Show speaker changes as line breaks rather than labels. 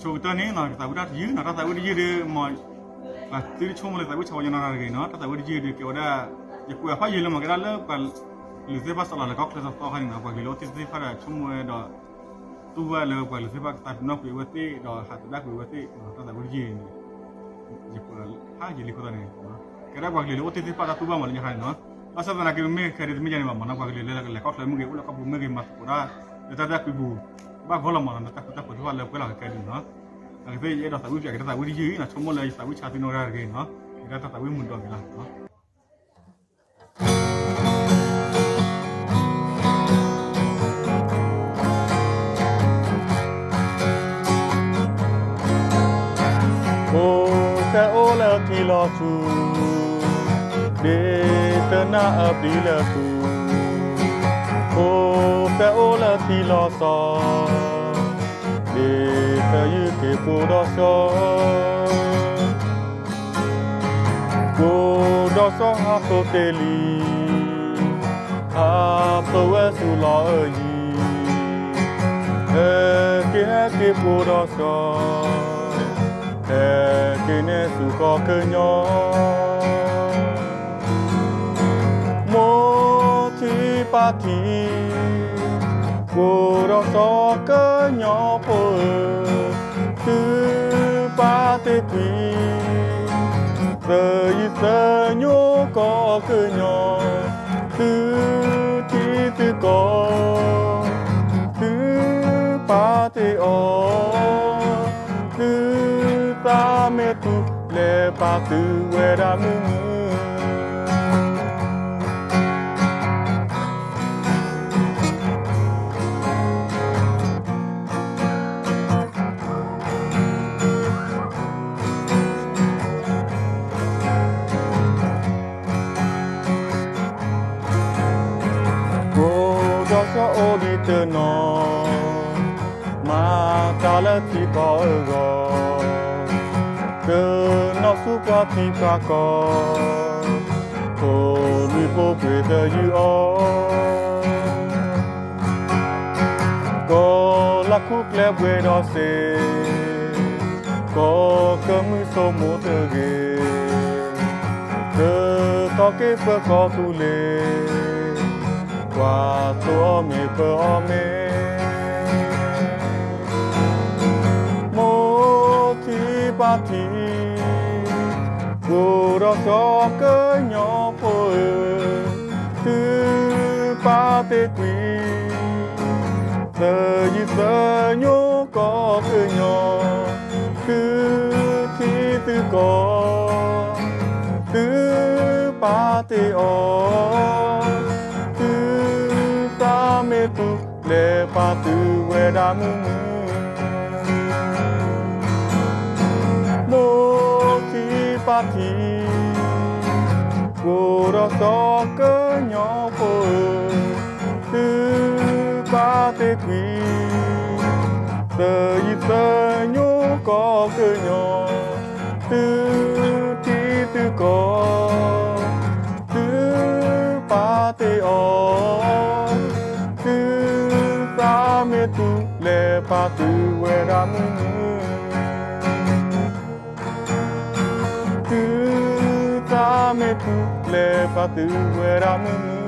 cho cái này nó ta udah dư nó ta udah dư mà từ chung là ta udah chọn nó ra cái nó ta udah dư cái udah ya kuya phải dư mà cái đó là cái lưỡi dép bắt là góc là sao hay nó cái lỗ tiếp phải là chung đó tu là cái lưỡi dép ta nó bị vỡ tí đó hạt đá bị vỡ tí ta udah dư ya kuya hay dư cái này cái đó cái lỗ tiếp phải ta tu mà là như hay nó asal nak kira me kira demi jadi mana nak kira lelak kau selalu mungkin ulah kau mungkin mat pura, tetapi aku ibu, bah bola mana nak tak tahu tu lelak kau kira no, agar tu ia dah tahu dia kita tahu dia, nak cuma lagi tahu cakap ni orang lagi no, kita tak tahu mundur kita no. Oh, kau lelak kilasu. Để tena abdi laku, oh ta ola ti lo so, để ta yu ke podo so, podo so ha so teli, ha so su lo yi, ke podo so, ke ne su ko ke nyo. Parti của gió cơ nhỏ phơi từ parti quý giờ nhô có cơ nhỏ từ từ có từ parti từ ta mẹ tu le parti về đa mưng nó mà ta là chỉ có go cứ nó su qua thì qua co cô lui phố về đời như ó có là khúc lẽ về đó sẽ có cơm số một tờ ghê cứ có cái phơ có tu lệ qua tua mẹ bờ mẹ một thì ba thì cô đó gió cơ nhỏ phơi từ ba tê quý giờ nhô có cơ nhỏ từ thì từ có từ ba tê me tu le pa tu we da mu mo ti pa ti cô đó gió cơ nhỏ phơi từ ba tê quý giờ nhô có cơ nhỏ từ ti từ có từ ba tê me tu le pa tu we ra mu tu ta me tu le pa tu we ra mu